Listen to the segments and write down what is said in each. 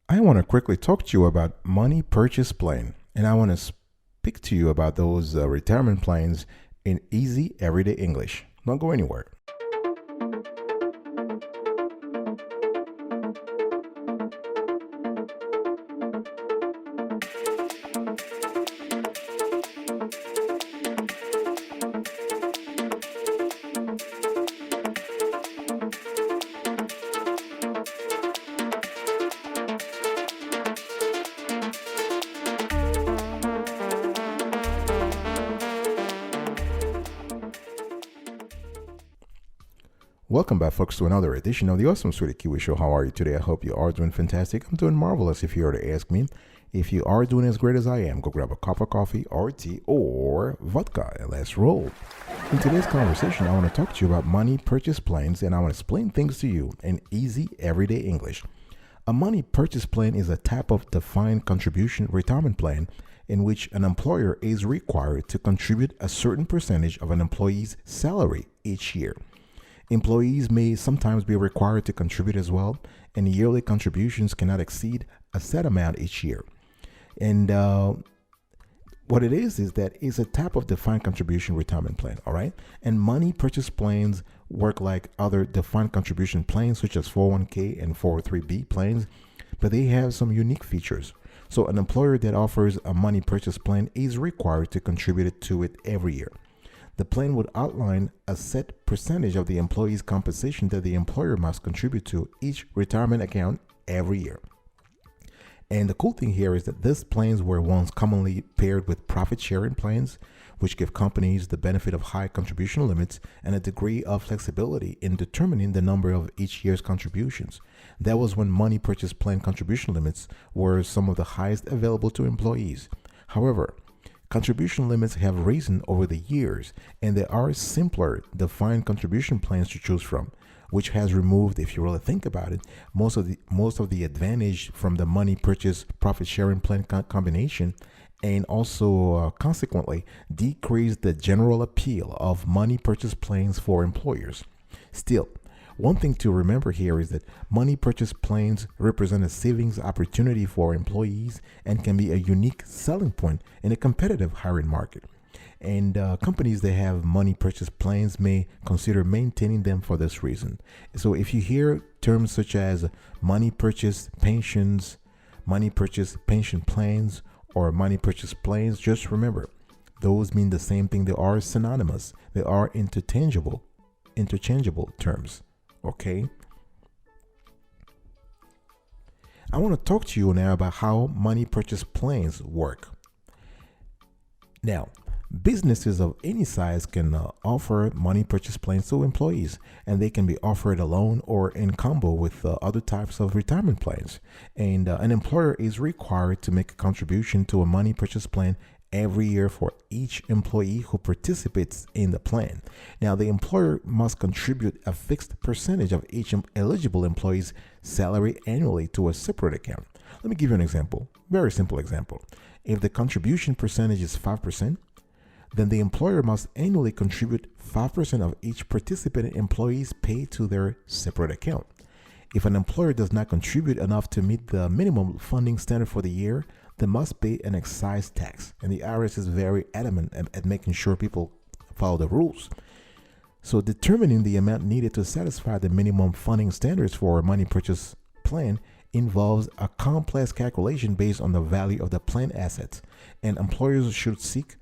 I want to quickly talk to you about money purchase plan, and I want to speak to you about those retirement plans in easy everyday English. Don't go anywhere. Welcome back, folks, to another edition of the Awesome Sweetie Kiwi Show. How are you today? I hope you are doing fantastic. I'm doing marvelous if you were to ask me. If you are doing as great as I am, go grab a cup of coffee or tea or vodka and let's roll. In today's conversation, I want to talk to you about money purchase plans and I want to explain things to you in easy everyday English. A money purchase plan is a type of defined contribution retirement plan in which an employer is required to contribute a certain percentage of an employee's salary each year. Employees may sometimes be required to contribute as well, and yearly contributions cannot exceed a set amount each year. And what it is that it's a type of defined contribution retirement plan, all right? And money purchase plans work like other defined contribution plans, such as 401k and 403b plans, but they have some unique features. So an employer that offers a money purchase plan is required to contribute to it every year. The plan would outline a set percentage of the employee's compensation that the employer must contribute to each retirement account every year. And the cool thing here is that these plans were once commonly paired with profit sharing plans, which give companies the benefit of high contribution limits and a degree of flexibility in determining the number of each year's contributions. That was when money purchase plan contribution limits were some of the highest available to employees. However, contribution limits have risen over the years, and there are simpler defined contribution plans to choose from, which has removed, if you really think about it, most of the advantage from the money purchase profit sharing plan combination, and also consequently decreased the general appeal of money purchase plans for employers. Still, one thing to remember here is that money purchase plans represent a savings opportunity for employees and can be a unique selling point in a competitive hiring market. And companies that have money purchase plans may consider maintaining them for this reason. So if you hear terms such as money purchase pensions, money purchase pension plans, or money purchase plans, just remember, those mean the same thing. They are synonymous. They are interchangeable terms. Okay. I want to talk to you now about how money purchase plans work. Now, businesses of any size can offer money purchase plans to employees, and they can be offered alone or in combo with other types of retirement plans. And an employer is required to make a contribution to a money purchase plan every year for each employee who participates in the plan. Now, the employer must contribute a fixed percentage of each eligible employee's salary annually to a separate account. Let me give you an example, very simple example. If the contribution percentage is 5%, then the employer must annually contribute 5% of each participating employee's pay to their separate account. If an employer does not contribute enough to meet the minimum funding standard for the year, they must pay an excise tax. And the IRS is very adamant at making sure people follow the rules. So determining the amount needed to satisfy the minimum funding standards for a money purchase plan involves a complex calculation based on the value of the plan assets. And employers should seek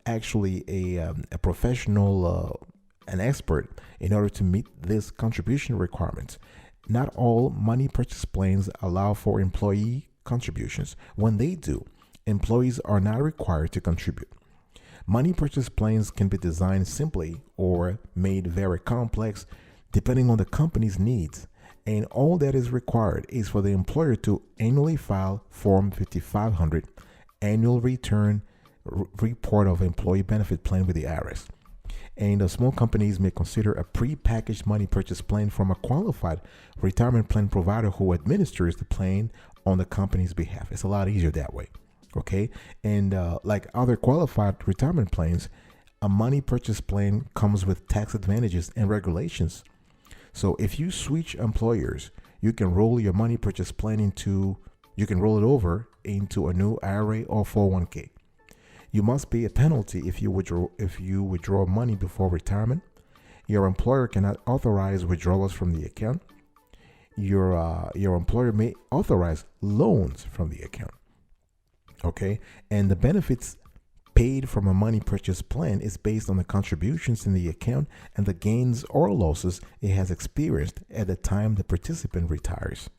actually a professional, an expert in order to meet this contribution requirements. Not all money purchase plans allow for employee contributions. When they do, employees are not required to contribute. Money purchase plans can be designed simply or made very complex depending on the company's needs. And all that is required is for the employer to annually file Form 5500, annual return report of employee benefit plan with the IRS. And small companies may consider a pre-packaged money purchase plan from a qualified retirement plan provider who administers the plan on the company's behalf. It's a lot easier that way. Okay. And like other qualified retirement plans, a money purchase plan comes with tax advantages and regulations. So if you switch employers, you can roll your money purchase plan into you can roll it over into a new IRA or 401k. You must pay a penalty if you withdraw money before retirement. Your employer cannot authorize withdrawals from the account. Your employer may authorize loans from the account. Okay, and the benefits paid from a money purchase plan is based on the contributions in the account and the gains or losses it has experienced at the time the participant retires.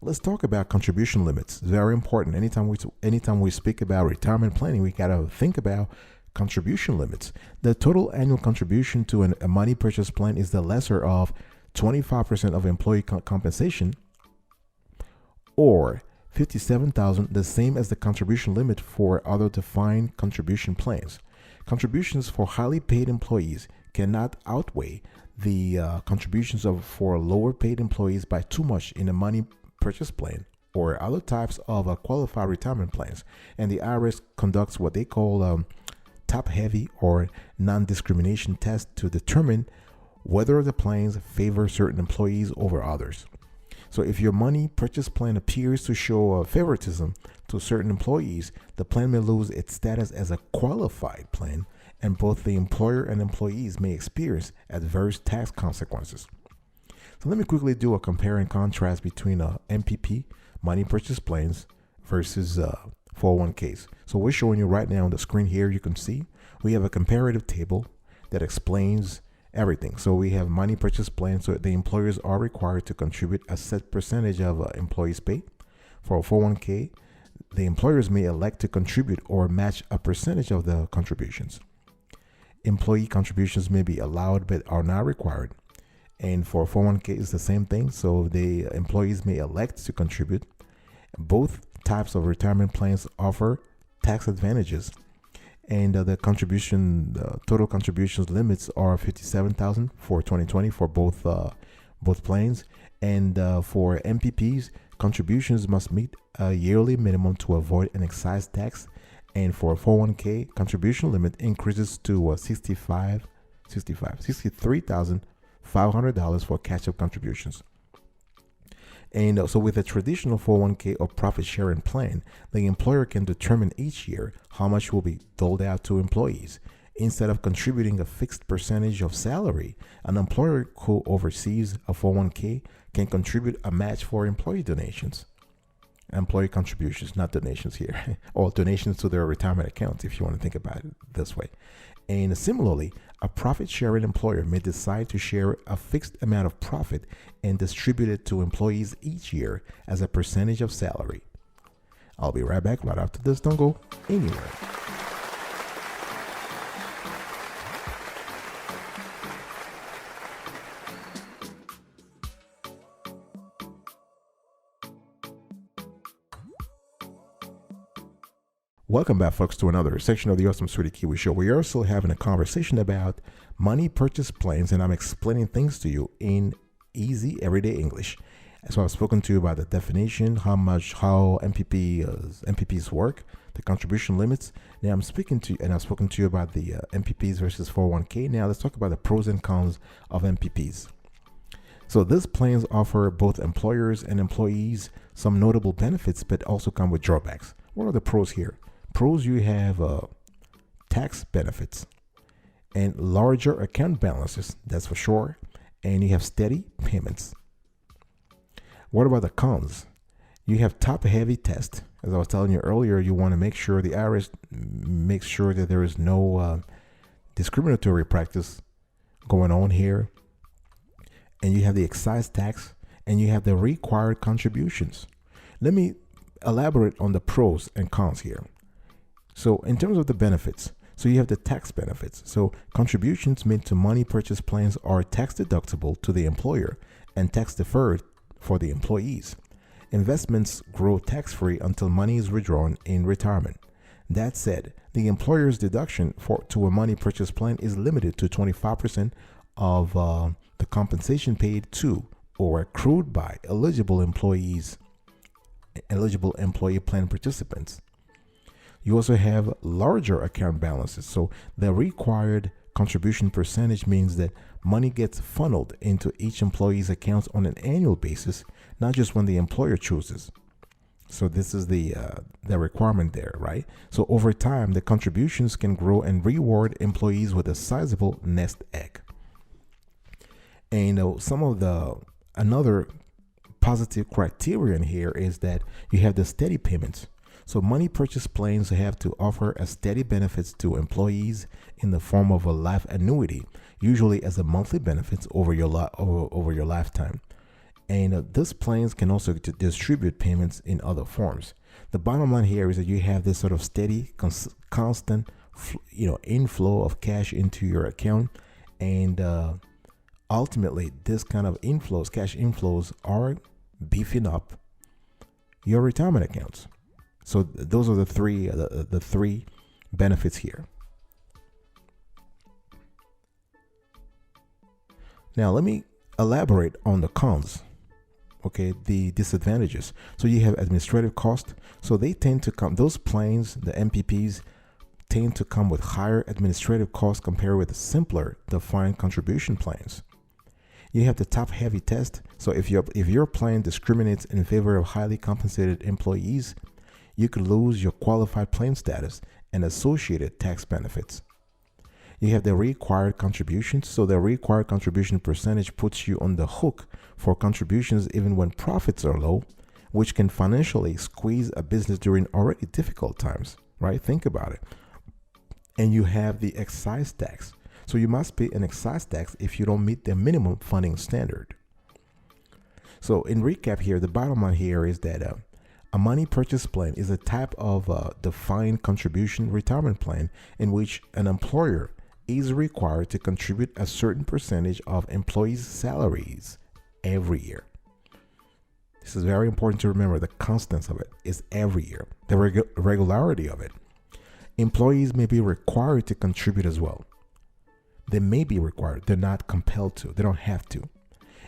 Let's talk about contribution limits. It's very important. Anytime we speak about retirement planning, we got to think about contribution limits. The total annual contribution to a money purchase plan is the lesser of 25% of employee compensation, or $57,000, the same as the contribution limit for other defined contribution plans. Contributions for highly paid employees cannot outweigh the contributions for lower paid employees by too much in a money purchase plan or other types of qualified retirement plans. And the IRS conducts what they call top-heavy or non-discrimination test to determine whether the plans favor certain employees over others. So if your money purchase plan appears to show favoritism to certain employees, the plan may lose its status as a qualified plan, and both the employer and employees may experience adverse tax consequences. So let me quickly do a compare and contrast between MPP, money purchase plans, versus 401ks. So we're showing you right now on the screen here, you can see we have a comparative table that explains everything. So we have money purchase plans, so the employers are required to contribute a set percentage of employees' pay. For a 401k, the employers may elect to contribute or match a percentage of the contributions. Employee contributions may be allowed but are not required. And for 401k, it's the same thing. So the employees may elect to contribute. Both types of retirement plans offer tax advantages. And the total contributions limits are $57,000 for 2020 for both plans. And for MPPs, contributions must meet a yearly minimum to avoid an excise tax. And for 401k, contribution limit increases to $63,500 for catch-up contributions. And so with a traditional 401k or profit sharing plan, the employer can determine each year how much will be doled out to employees. Instead of contributing a fixed percentage of salary, an employer who oversees a 401k can contribute a match for employee donations. Employee contributions, not donations here, or donations to their retirement accounts, if you want to think about it this way. And similarly, a profit-sharing employer may decide to share a fixed amount of profit and distribute it to employees each year as a percentage of salary. I'll be right back right after this. Don't go anywhere. Welcome back, folks, to another section of the Awesome Sweetie Kiwi Show. We are still having a conversation about money purchase plans, and I'm explaining things to you in easy, everyday English. So I've spoken to you about the definition, how MPPs work, the contribution limits. Now I've spoken to you about the MPPs versus 401k. Now let's talk about the pros and cons of MPPs. So these plans offer both employers and employees some notable benefits, but also come with drawbacks. What are the pros here? Pros, you have tax benefits and larger account balances, that's for sure, and you have steady payments. What about the cons? You have top-heavy test. As I was telling you earlier, you want to make sure the IRS makes sure that there is no discriminatory practice going on here. And you have the excise tax, and you have the required contributions. Let me elaborate on the pros and cons here. So in terms of the benefits, so you have the tax benefits. So contributions made to money purchase plans are tax deductible to the employer and tax deferred for the employees. Investments grow tax-free until money is withdrawn in retirement. That said, the employer's deduction to a money purchase plan is limited to 25% of the compensation paid to or accrued by eligible employee plan participants. You also have larger account balances. So the required contribution percentage means that money gets funneled into each employee's accounts on an annual basis, not just when the employer chooses. So this is the requirement there, right? So over time, the contributions can grow and reward employees with a sizable nest egg. And another positive criterion here is that you have the steady payments. So money purchase plans have to offer a steady benefits to employees in the form of a life annuity, usually as a monthly benefits over your lifetime. And these plans can also distribute payments in other forms. The bottom line here is that you have this sort of steady, constant, inflow of cash into your account, and ultimately, this kind of cash inflows, are beefing up your retirement accounts. So those are the three benefits here. Now let me elaborate on the cons. Okay, the disadvantages. So you have administrative cost. So they tend to come, those plans, the MPPs, tend to come with higher administrative costs compared with simpler defined contribution plans. You have the top-heavy test. So if your plan discriminates in favor of highly compensated employees, you could lose your qualified plan status and associated tax benefits. You have the required contributions. So the required contribution percentage puts you on the hook for contributions even when profits are low, which can financially squeeze a business during already difficult times, right? Think about it. And you have the excise tax. So you must pay an excise tax if you don't meet the minimum funding standard. So in recap here, the bottom line here is that a money purchase plan is a type of defined contribution retirement plan in which an employer is required to contribute a certain percentage of employees' salaries every year. This is very important to remember. The constants of it is every year, the regularity of it. Employees may be required to contribute as well. They may be required. They're not compelled to. They don't have to.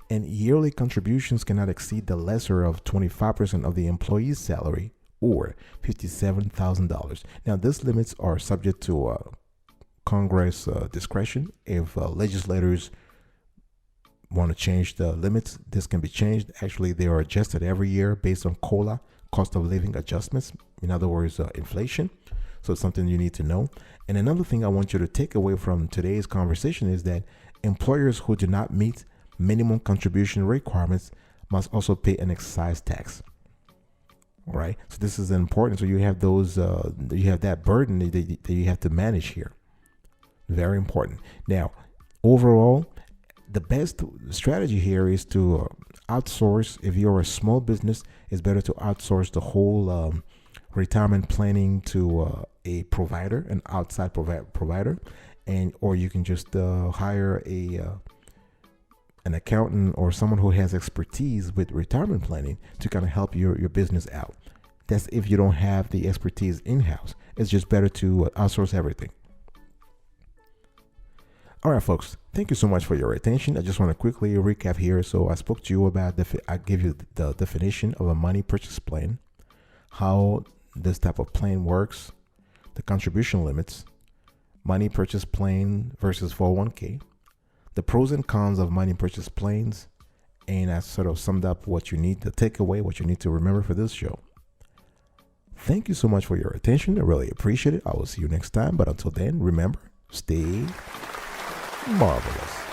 And yearly contributions cannot exceed the lesser of 25% of the employee's salary, or $57,000. Now, these limits are subject to Congress discretion. If legislators want to change the limits, this can be changed. Actually, they are adjusted every year based on COLA, cost of living adjustments. In other words, inflation. So it's something you need to know. And another thing I want you to take away from today's conversation is that employers who do not meet minimum contribution requirements must also pay an excise tax. All right. So this is important. So you have you have that burden that you have to manage here. Very important. Now, overall, the best strategy here is to outsource. If you're a small business, it's better to outsource the whole retirement planning to a provider, an outside provider, or you can just hire an accountant or someone who has expertise with retirement planning to kind of help your business out. That's if you don't have the expertise in-house. It's just better to outsource everything. All right, folks, thank you so much for your attention. I just want to quickly recap here. So I spoke to you about, I gave you the definition of a money purchase plan, how this type of plan works, the contribution limits, money purchase plan versus 401k, the pros and cons of money purchase plans, and I sort of summed up what you need to take away, what you need to remember for this show. Thank you so much for your attention. I really appreciate it. I will see you next time. But until then, remember, stay marvelous.